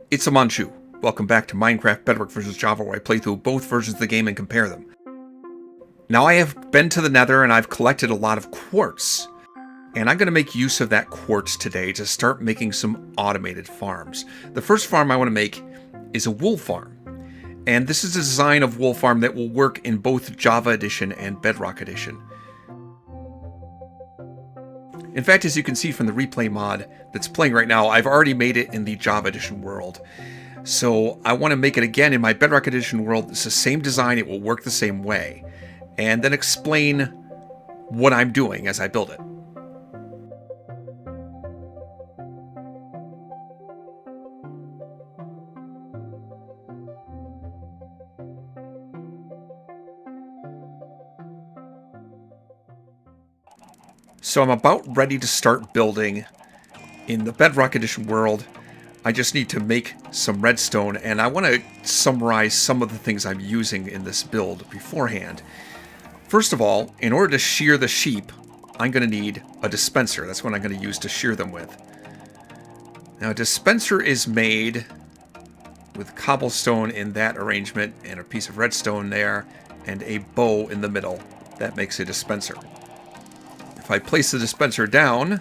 It's a Manchu. Welcome back to Minecraft Bedrock versus Java, where I play through both versions of the game and compare them. Now I have been to the Nether and I've collected a lot of quartz. And I'm going to make use of that quartz today to start making some automated farms. The first farm I want to make is a wool farm. And this is a design of wool farm that will work in both Java Edition and Bedrock Edition. In fact, as you can see from the replay mod that's playing right now, I've already made it in the Java Edition world. So I want to make it again in my Bedrock Edition world. It's the same design, it will work the same way. And then explain what I'm doing as I build it. So I'm about ready to start building in the Bedrock Edition world. I just need to make some redstone, and I want to summarize some of the things I'm using in this build beforehand. First of all, in order to shear the sheep, I'm going to need a dispenser. That's what I'm going to use to shear them with. Now, a dispenser is made with cobblestone in that arrangement, and a piece of redstone there, and a bow in the middle. That makes a dispenser. If I place the dispenser down,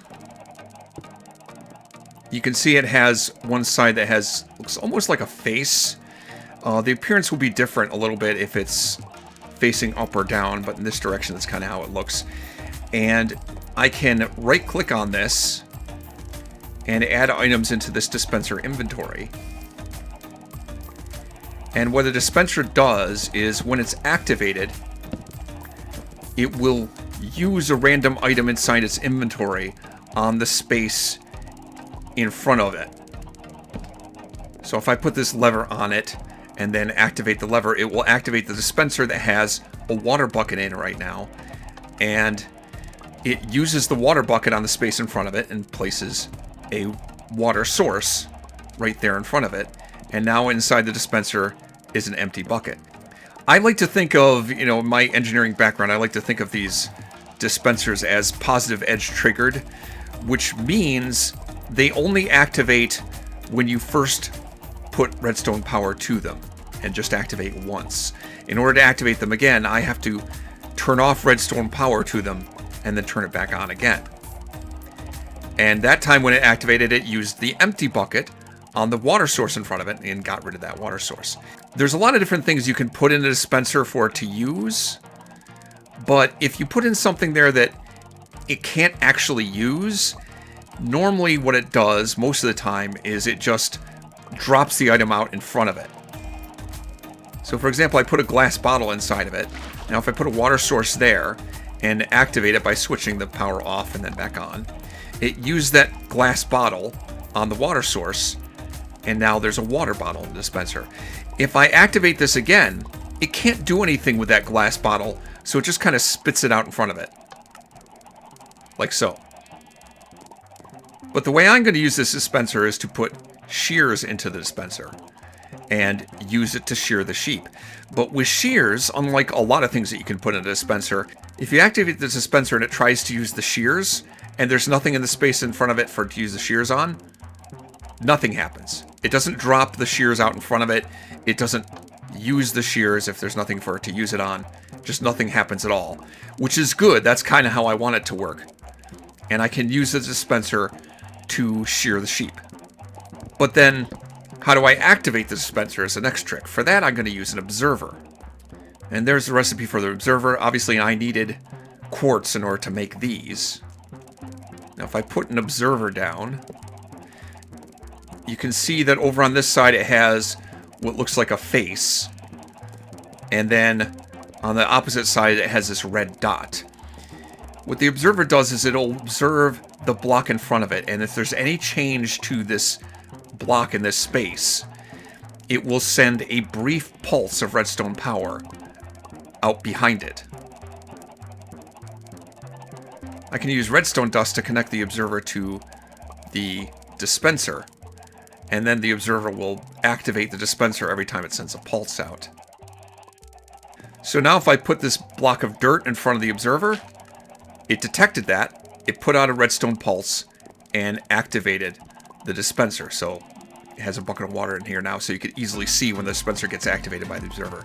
you can see it has one side that looks almost like a face. The appearance will be different a little bit if it's facing up or down, but in this direction, that's kind of how it looks. And I can right-click on this and add items into this dispenser inventory. And what a dispenser does is when it's activated, it will use a random item inside its inventory on the space in front of it. So if I put this lever on it and then activate the lever, it will activate the dispenser that has a water bucket in it right now. And it uses the water bucket on the space in front of it and places a water source right there in front of it. And now inside the dispenser is an empty bucket. I like to think of, my engineering background, I like to think of these dispensers as positive edge triggered, which means they only activate when you first put redstone power to them and just activate once. In order to activate them again, I have to turn off redstone power to them and then turn it back on again. And that time when it activated, it used the empty bucket on the water source in front of it and got rid of that water source. There's a lot of different things you can put in a dispenser for it to use, but if you put in something there that it can't actually use, normally what it does most of the time is it just drops the item out in front of it. So for example, I put a glass bottle inside of it. Now if I put a water source there and activate it by switching the power off and then back on, it used that glass bottle on the water source, and now there's a water bottle in the dispenser. If I activate this again, it can't do anything with that glass bottle, so it just kind of spits it out in front of it. Like so. But the way I'm going to use this dispenser is to put shears into the dispenser and use it to shear the sheep. But with shears, unlike a lot of things that you can put in a dispenser, if you activate the dispenser and it tries to use the shears, and there's nothing in the space in front of it for it to use the shears on, nothing happens. It doesn't drop the shears out in front of it. It doesn't use the shears if there's nothing for it to use it on. Just nothing happens at all, which is good. That's kind of how I want it to work. And I can use the dispenser to shear the sheep. But then, how do I activate the dispenser is the next trick. For that, I'm going to use an observer. And there's the recipe for the observer. Obviously, I needed quartz in order to make these. Now, if I put an observer down, you can see that over on this side it has what looks like a face. And then on the opposite side it has this red dot. What the observer does is it'll observe the block in front of it, and if there's any change to this block in this space, it will send a brief pulse of redstone power out behind it. I can use redstone dust to connect the observer to the dispenser, and then the observer will activate the dispenser every time it sends a pulse out. So now if I put this block of dirt in front of the observer, it detected that, it put out a redstone pulse, and activated the dispenser. So has a bucket of water in here now, so you can easily see when the dispenser gets activated by the observer.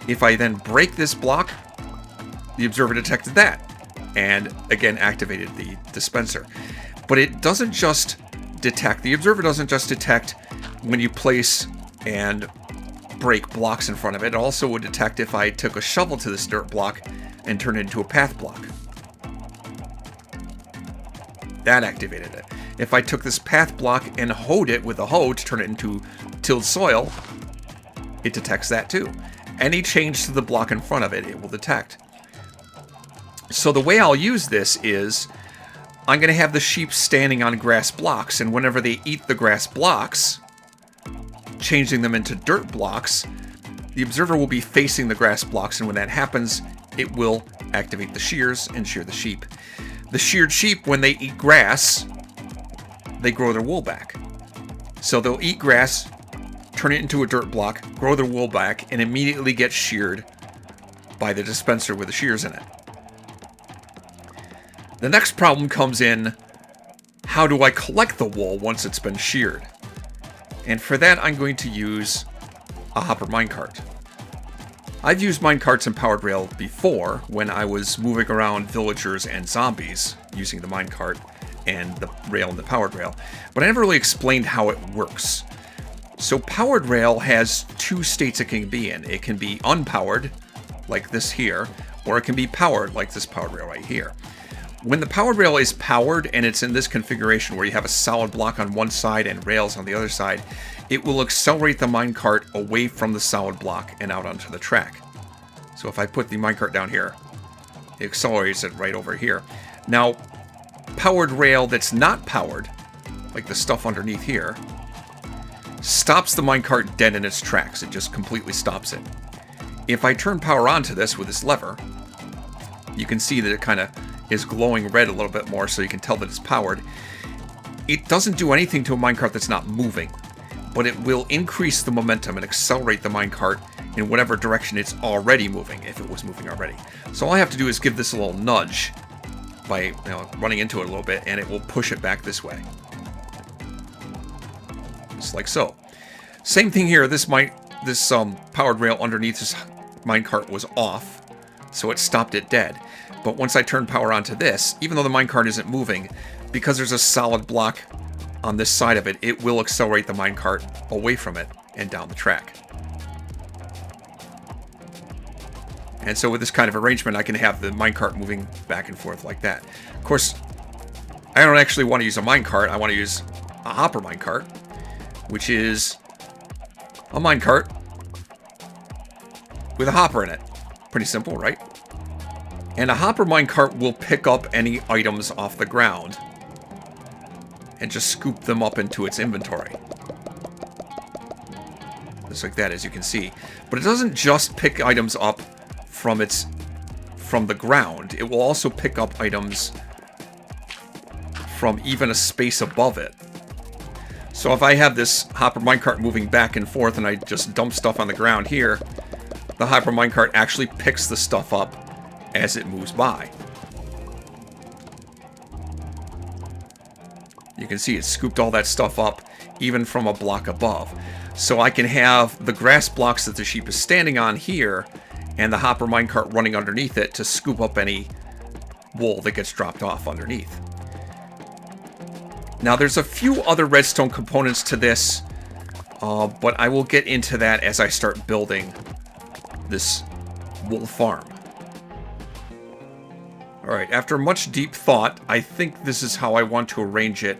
If I then break this block, the observer detected that, and again activated the dispenser. But it doesn't just detect, the observer doesn't just detect when you place and break blocks in front of it. It also would detect if I took a shovel to this dirt block and turned it into a path block. That activated it. If I took this path block and hoed it with a hoe to turn it into tilled soil, it detects that too. Any change to the block in front of it, it will detect. So the way I'll use this is I'm going to have the sheep standing on grass blocks, and whenever they eat the grass blocks, changing them into dirt blocks, the observer will be facing the grass blocks, and when that happens, it will activate the shears and shear the sheep. The sheared sheep, when they eat grass, they grow their wool back. So they'll eat grass, turn it into a dirt block, grow their wool back, and immediately get sheared by the dispenser with the shears in it. The next problem comes in, how do I collect the wool once it's been sheared? And for that, I'm going to use a hopper minecart. I've used minecarts in Powered Rail before when I was moving around villagers and zombies using the minecart and the rail and the Powered Rail, but I never really explained how it works. So Powered Rail has two states it can be in. It can be unpowered, like this here, or it can be powered, like this Powered Rail right here. When the Powered Rail is powered and it's in this configuration where you have a solid block on one side and rails on the other side, it will accelerate the minecart away from the solid block and out onto the track. So if I put the minecart down here, it accelerates it right over here. Now, Powered Rail that's not powered, like the stuff underneath here, stops the minecart dead in its tracks. It just completely stops it. If I turn power on to this with this lever, you can see that it kind of is glowing red a little bit more, so you can tell that it's powered. It doesn't do anything to a minecart that's not moving, but it will increase the momentum and accelerate the minecart in whatever direction it's already moving, if it was moving already. So all I have to do is give this a little nudge by running into it a little bit, and it will push it back this way. Just like so. Same thing here. This Powered Rail underneath this minecart was off, so it stopped it dead. But once I turn power onto this, even though the minecart isn't moving, because there's a solid block on this side of it, it will accelerate the minecart away from it and down the track. And so with this kind of arrangement, I can have the minecart moving back and forth like that. Of course, I don't actually want to use a minecart. I want to use a hopper minecart, which is a minecart with a hopper in it. Pretty simple, right? And a hopper minecart will pick up any items off the ground and just scoop them up into its inventory. Just like that, as you can see. But it doesn't just pick items up from the ground. It will also pick up items from even a space above it. So if I have this hopper minecart moving back and forth and I just dump stuff on the ground here, the hopper minecart actually picks the stuff up as it moves by. You can see it scooped all that stuff up, even from a block above. So I can have the grass blocks that the sheep is standing on here, and the hopper minecart running underneath it to scoop up any wool that gets dropped off underneath. Now there's a few other redstone components to this, but I will get into that as I start building this wool farm. Alright, after much deep thought, I think this is how I want to arrange it.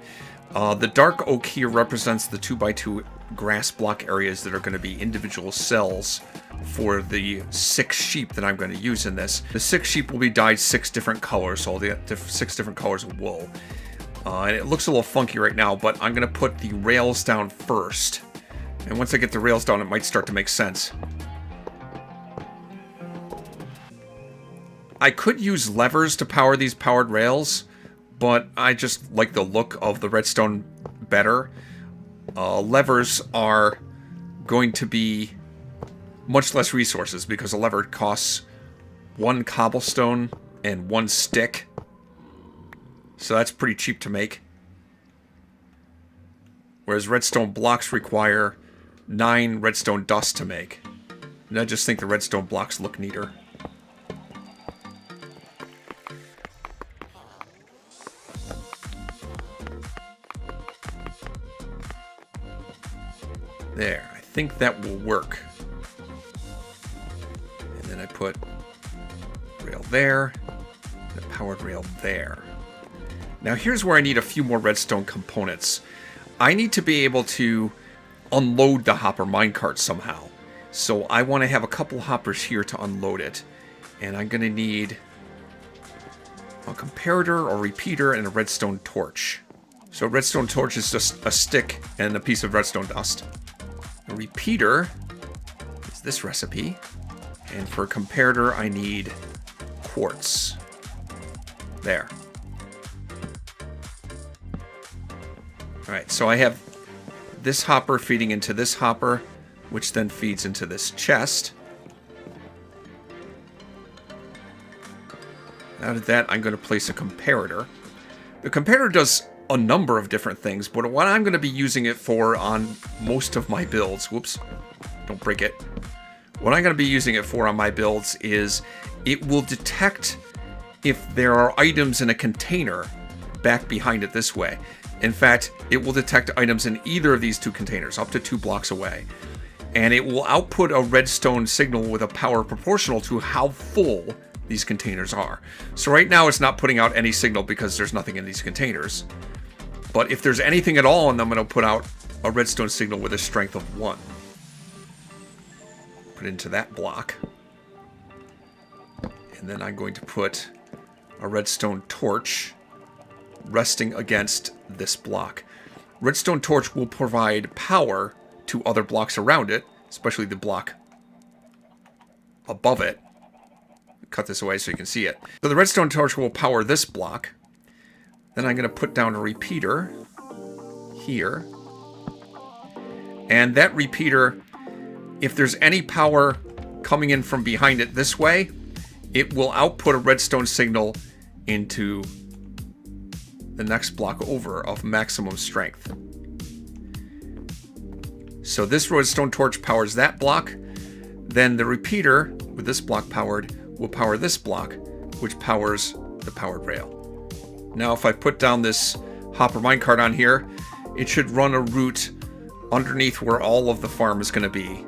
The dark oak here represents the 2x2 grass block areas that are going to be individual cells for the 6 sheep that I'm going to use in this. The 6 sheep will be dyed 6 different colors, so I'll get 6 different colors of wool. And it looks a little funky right now, but I'm going to put the rails down first. And once I get the rails down, it might start to make sense. I could use levers to power these powered rails, but I just like the look of the redstone better. Levers are going to be much less resources because a lever costs 1 cobblestone and 1 stick. So that's pretty cheap to make. whereas redstone blocks require 9 redstone dust to make. And I just think the redstone blocks look neater. There, I think that will work. And then I put rail there, and a powered rail there. Now here's where I need a few more redstone components. I need to be able to unload the hopper minecart somehow. So I want to have a couple hoppers here to unload it. And I'm going to need a comparator or repeater and a redstone torch. So a redstone torch is just a stick and a piece of redstone dust. A repeater is this recipe. And for a comparator, I need quartz. There. Alright, so I have this hopper feeding into this hopper, which then feeds into this chest. Out of that, I'm going to place a comparator. The comparator does a number of different things, but what I'm going to be using it for on most of my builds, whoops, don't break it. What I'm going to be using it for on my builds is it will detect if there are items in a container back behind it this way. In fact, it will detect items in either of these 2 containers, up to 2 blocks away. And it will output a redstone signal with a power proportional to how full these containers are. So right now it's not putting out any signal because there's nothing in these containers. But if there's anything at all in them, it'll put out a redstone signal with a strength of 1. Put it into that block. And then I'm going to put a redstone torch resting against this block. Redstone torch will provide power to other blocks around it, especially the block above it. Cut this away so you can see it. So the redstone torch will power this block. Then I'm going to put down a repeater here. And that repeater, if there's any power coming in from behind it this way, it will output a redstone signal into the next block over of maximum strength. So this redstone torch powers that block. Then the repeater, with this block powered, will power this block, which powers the powered rail. Now if I put down this hopper minecart on here, it should run a route underneath where all of the farm is going to be.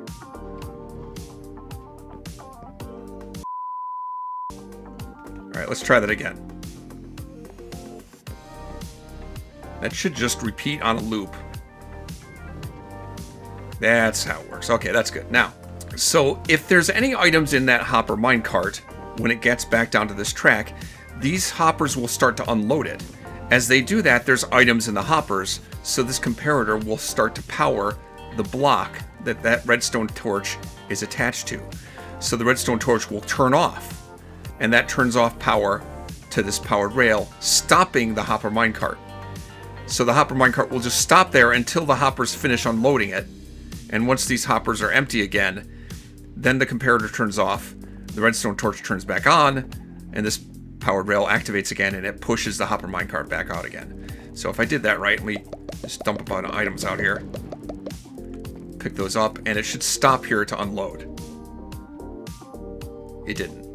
Alright, let's try that again. That should just repeat on a loop. That's how it works. Okay, that's good. Now, so if there's any items in that hopper minecart, when it gets back down to this track, these hoppers will start to unload it. As they do that, there's items in the hoppers, so this comparator will start to power the block that that redstone torch is attached to. So the redstone torch will turn off, and that turns off power to this powered rail, stopping the hopper minecart. So the hopper minecart will just stop there until the hoppers finish unloading it. And once these hoppers are empty again, then the comparator turns off, the redstone torch turns back on, and this powered rail activates again, and it pushes the hopper minecart back out again. So if I did that right, let me just dump a bunch of items out here. Pick those up, and it should stop here to unload. It didn't.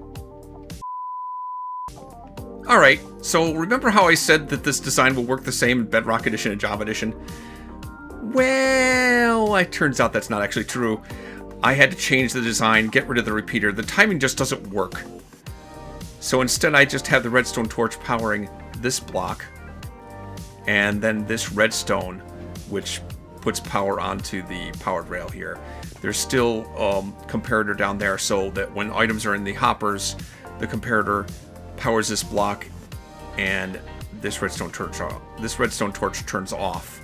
Alright, so remember how I said that this design will work the same in Bedrock Edition and Java Edition? Well, it turns out that's not actually true. I had to change the design, get rid of the repeater. The timing just doesn't work. So instead I just have the redstone torch powering this block, and then this redstone, which puts power onto the powered rail here. There's still comparator down there, so that when items are in the hoppers, the comparator powers this block, and this redstone torch turns off.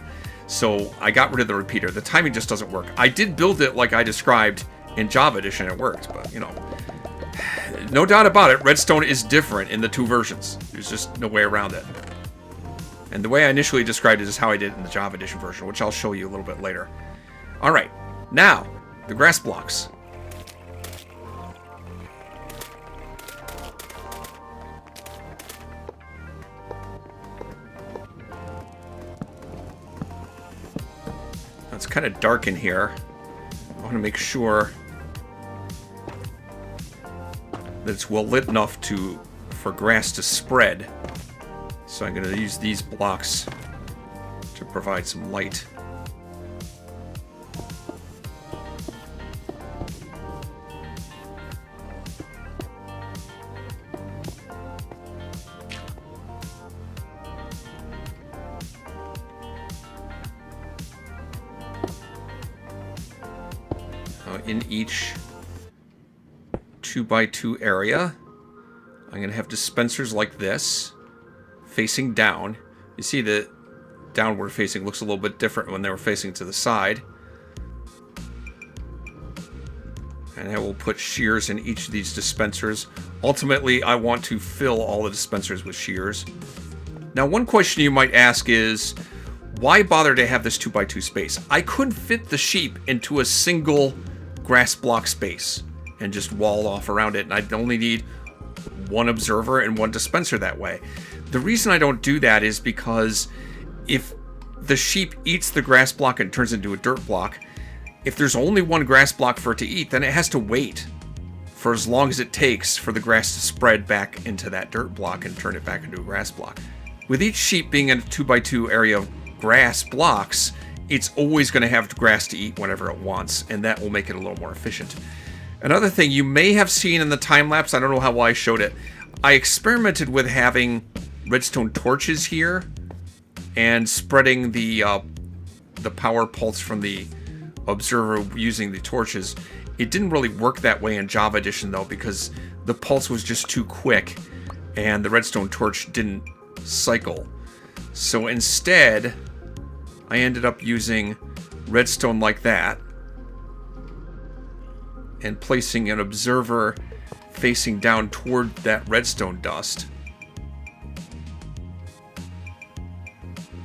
So I got rid of the repeater. The timing just doesn't work. I did build it like I described in Java Edition. It worked, but you know, no doubt about it, redstone is different in the 2 versions. There's just no way around it. And the way I initially described it is how I did it in the Java Edition version, which I'll show you a little bit later. All right, now the grass blocks. kind of dark in here. I want to make sure that it's well lit enough for grass to spread. So I'm going to use these blocks to provide some light. In each 2x2 area, I'm going to have dispensers like this, facing down. You see the downward facing looks a little bit different when they were facing to the side. And I will put shears in each of these dispensers. Ultimately, I want to fill all the dispensers with shears. Now, one question you might ask is, why bother to have this 2x2 space? I could fit the sheep into a single grass block space and just wall off around it, and I'd only need one observer and one dispenser that way. The reason I don't do that is because if the sheep eats the grass block and turns into a dirt block, if there's only one grass block for it to eat, then it has to wait for as long as it takes for the grass to spread back into that dirt block and turn it back into a grass block. With each sheep being in a 2x2 area of grass blocks, it's always going to have grass to eat whenever it wants, and that will make it a little more efficient. Another thing you may have seen in the time-lapse, I don't know how well I showed it, I experimented with having redstone torches here and spreading the power pulse from the observer using the torches. It didn't really work that way in Java Edition, though, because the pulse was just too quick, and the redstone torch didn't cycle. So instead, I ended up using redstone like that and placing an observer facing down toward that redstone dust.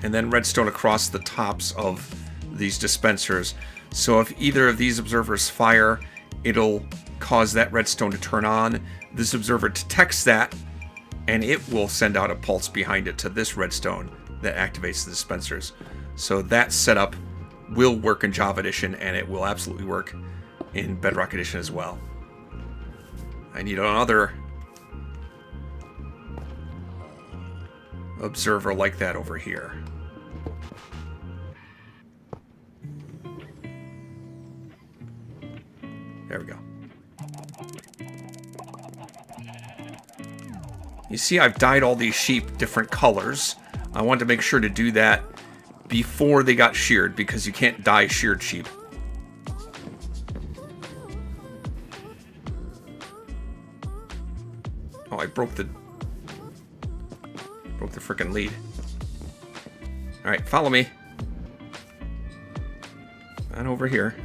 And then redstone across the tops of these dispensers. So if either of these observers fire, it'll cause that redstone to turn on. This observer detects that, and it will send out a pulse behind it to this redstone that activates the dispensers. So that setup will work in Java Edition, and it will absolutely work in Bedrock Edition as well. I need another observer like that over here. There we go. You see, I've dyed all these sheep different colors. I wanted to make sure to do that before they got sheared, because you can't dye sheared sheep. Oh, I broke the frickin' lead. Alright, follow me. And over here.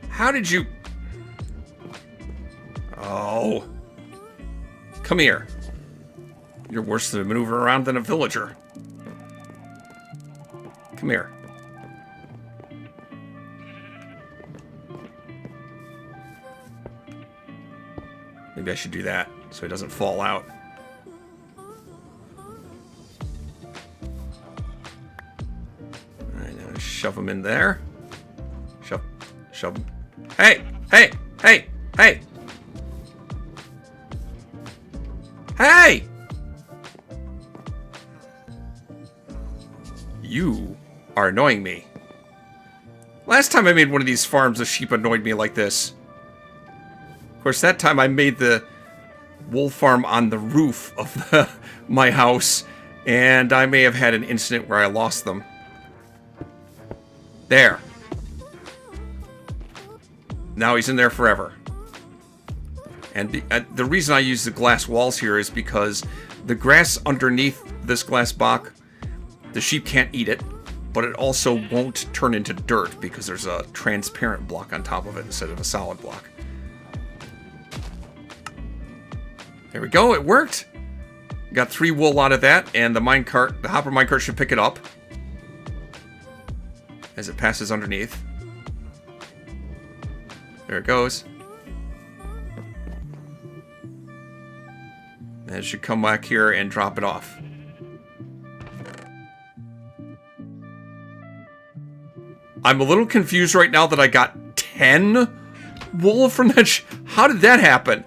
How did you... Oh... Come here. You're worse to maneuver around than a villager. Come here. Maybe I should do that so he doesn't fall out. Alright, now shove him in there. Shove him. Hey! Hey! Hey! Hey! Hey! You are annoying me. Last time I made one of these farms, the sheep annoyed me like this. Of course, that time I made the wool farm on the roof of my house, and I may have had an incident where I lost them. There. Now he's in there forever. And the reason I use the glass walls here is because the grass underneath this glass block, the sheep can't eat it, but it also won't turn into dirt because there's a transparent block on top of it instead of a solid block. There we go, it worked. Got 3 wool out of that, and the hopper minecart should pick it up as it passes underneath. There it goes. And it should come back here and drop it off. I'm a little confused right now that I got 10 wool from that. How did that happen?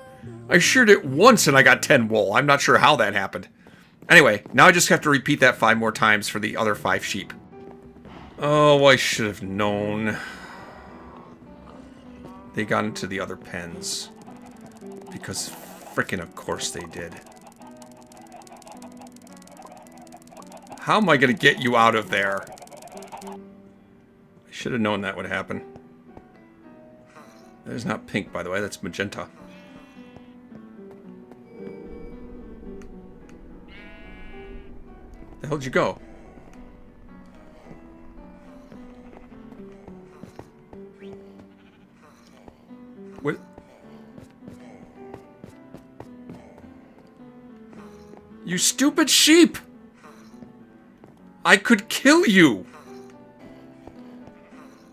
I sheared it once and I got 10 wool. I'm not sure how that happened. Anyway, now I just have to repeat that 5 more times for the other 5 sheep. Oh, I should have known. They got into the other pens. Because frickin' of course they did. How am I gonna get you out of there? I should have known that would happen. That is not pink, by the way. That's magenta. The hell'd you go? What? You stupid sheep! I could kill you!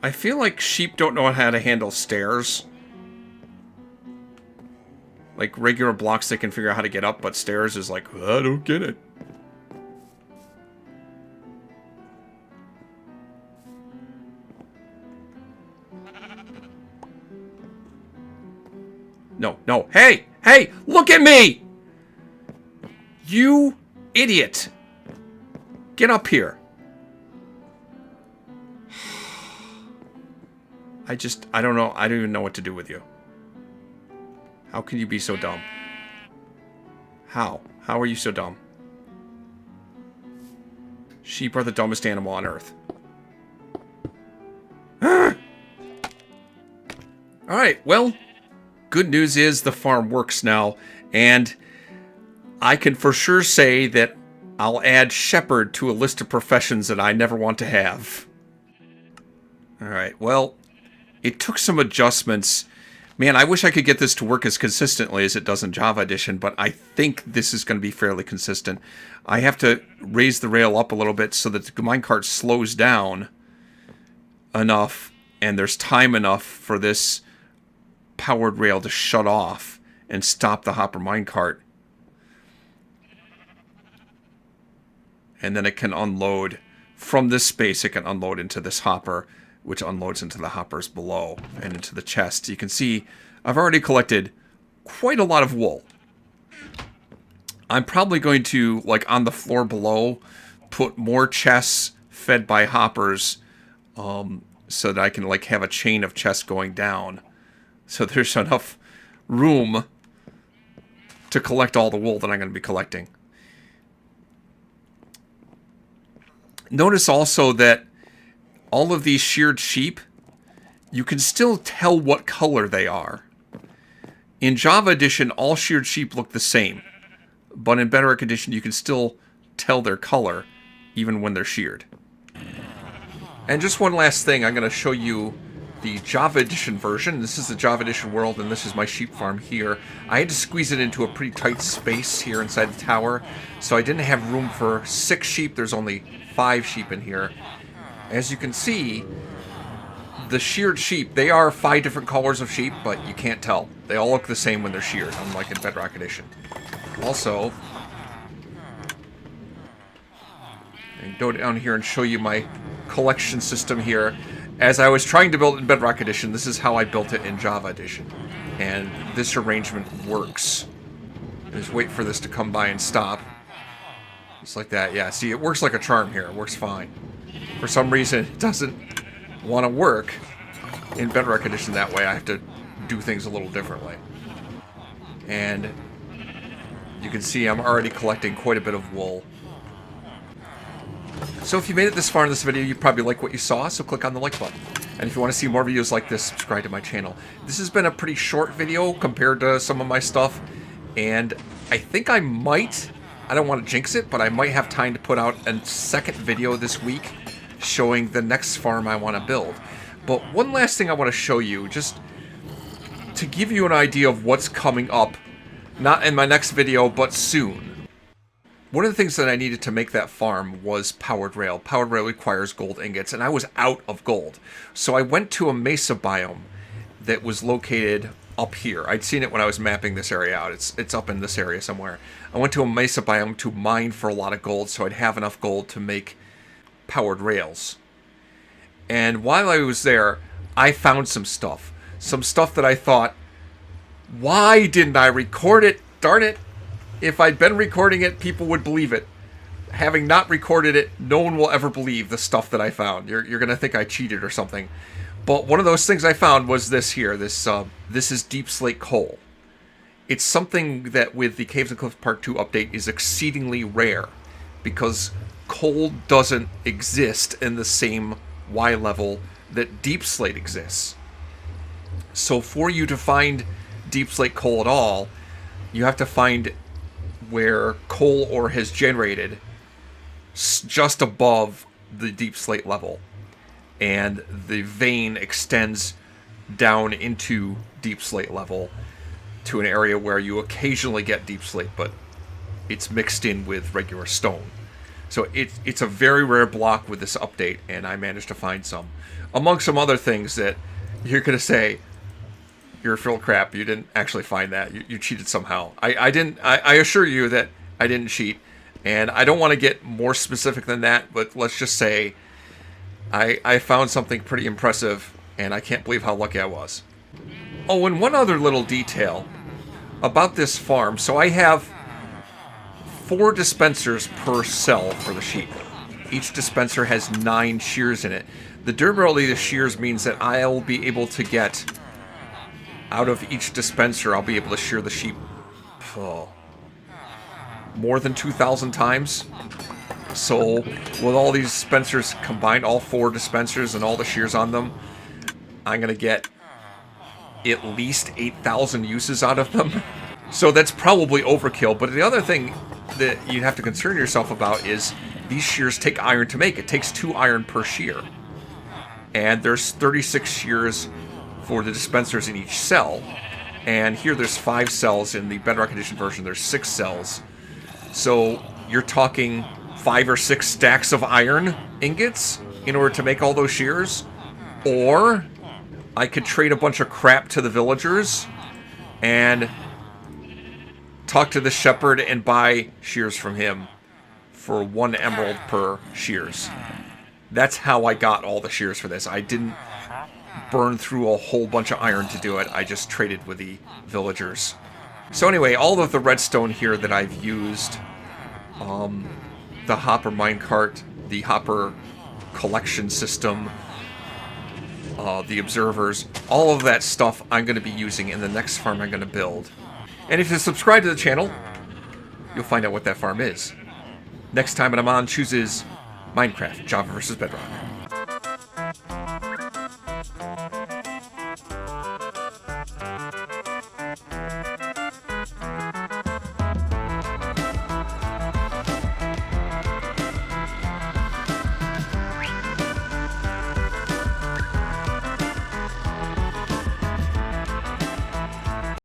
I feel like sheep don't know how to handle stairs. Like, regular blocks they can figure out how to get up, but stairs is like, I don't get it. No, no. Hey! Hey! Look at me! You idiot! Get up here. I don't know. I don't even know what to do with you. How can you be so dumb? How? How are you so dumb? Sheep are the dumbest animal on earth. Alright, well, good news is the farm works now, and I can for sure say that I'll add shepherd to a list of professions that I never want to have. Alright, well, it took some adjustments. Man, I wish I could get this to work as consistently as it does in Java Edition, but I think this is going to be fairly consistent. I have to raise the rail up a little bit so that the minecart slows down enough, and there's time enough for this powered rail to shut off and stop the hopper minecart. And then it can unload. From this space, it can unload into this hopper, which unloads into the hoppers below and into the chest. You can see I've already collected quite a lot of wool. I'm probably going to, like, on the floor below, put more chests fed by hoppers so that I can, like, have a chain of chests going down. So there's enough room to collect all the wool that I'm going to be collecting. Notice also that all of these sheared sheep, you can still tell what color they are. In Java Edition, all sheared sheep look the same. But in Bedrock Edition, you can still tell their color, even when they're sheared. And just one last thing, I'm going to show you the Java Edition version. This is the Java Edition world, and this is my sheep farm here. I had to squeeze it into a pretty tight space here inside the tower, so I didn't have room for 6 sheep. There's only 5 sheep in here. As you can see, the sheared sheep, they are 5 different colors of sheep, but you can't tell. They all look the same when they're sheared, unlike in Bedrock Edition. Also, I can go down here and show you my collection system here. As I was trying to build it in Bedrock Edition, this is how I built it in Java Edition. And this arrangement works. Just wait for this to come by and stop. Just like that. Yeah, see, it works like a charm here. It works fine. For some reason, it doesn't want to work in Bedrock Edition that way. I have to do things a little differently. And you can see I'm already collecting quite a bit of wool. So if you made it this far in this video, you probably like what you saw, so click on the like button. And if you want to see more videos like this, subscribe to my channel. This has been a pretty short video compared to some of my stuff, and I think I might, I don't want to jinx it, but I might have time to put out a second video this week showing the next farm I want to build. But one last thing I want to show you, just to give you an idea of what's coming up, not in my next video, but soon. One of the things that I needed to make that farm was powered rail. Powered rail requires gold ingots, and I was out of gold. So I went to a mesa biome that was located up here. I'd seen it when I was mapping this area out. It's up in this area somewhere. I went to a mesa biome to mine for a lot of gold, so I'd have enough gold to make powered rails. And while I was there, I found some stuff. Some stuff that I thought, why didn't I record it? Darn it. If I'd been recording it, people would believe it. Having not recorded it, no one will ever believe the stuff that I found. You're going to think I cheated or something. But one of those things I found was this here. This is deep slate coal. It's something that with the Caves and Cliffs Part 2 update is exceedingly rare, because coal doesn't exist in the same Y level that deep slate exists. So for you to find deep slate coal at all, you have to find where coal ore has generated just above the deep slate level. And the vein extends down into deep slate level to an area where you occasionally get deep slate, but it's mixed in with regular stone. So it's a very rare block with this update, and I managed to find some. Among some other things that you're going to say, you're full of crap, you didn't actually find that. You cheated somehow. I assure you that I didn't cheat, and I don't want to get more specific than that, but let's just say I found something pretty impressive, and I can't believe how lucky I was. Oh, and one other little detail about this farm. So I have 4 dispensers per cell for the sheep. Each dispenser has 9 shears in it. The durability of the shears means that I'll be able to get, out of each dispenser, I'll be able to shear the sheep more than 2,000 times. So with all these dispensers combined, all 4 dispensers and all the shears on them, I'm going to get at least 8,000 uses out of them. So that's probably overkill. But the other thing that you have to concern yourself about is these shears take iron to make. It takes 2 iron per shear. And there's 36 shears for the dispensers in each cell. And here there's 5 cells. In the Bedrock Edition version, there's 6 cells. So you're talking 5 or 6 stacks of iron ingots in order to make all those shears. Or I could trade a bunch of crap to the villagers and talk to the shepherd and buy shears from him for 1 emerald per shears. That's how I got all the shears for this. I didn't burn through a whole bunch of iron to do it. I just traded with the villagers. So anyway, all of the redstone here that I've used, the hopper minecart, the hopper collection system, the observers, all of that stuff I'm going to be using in the next farm I'm going to build. And if you subscribe to the channel, you'll find out what that farm is. Next time I'm on chooses Minecraft, Java versus Bedrock.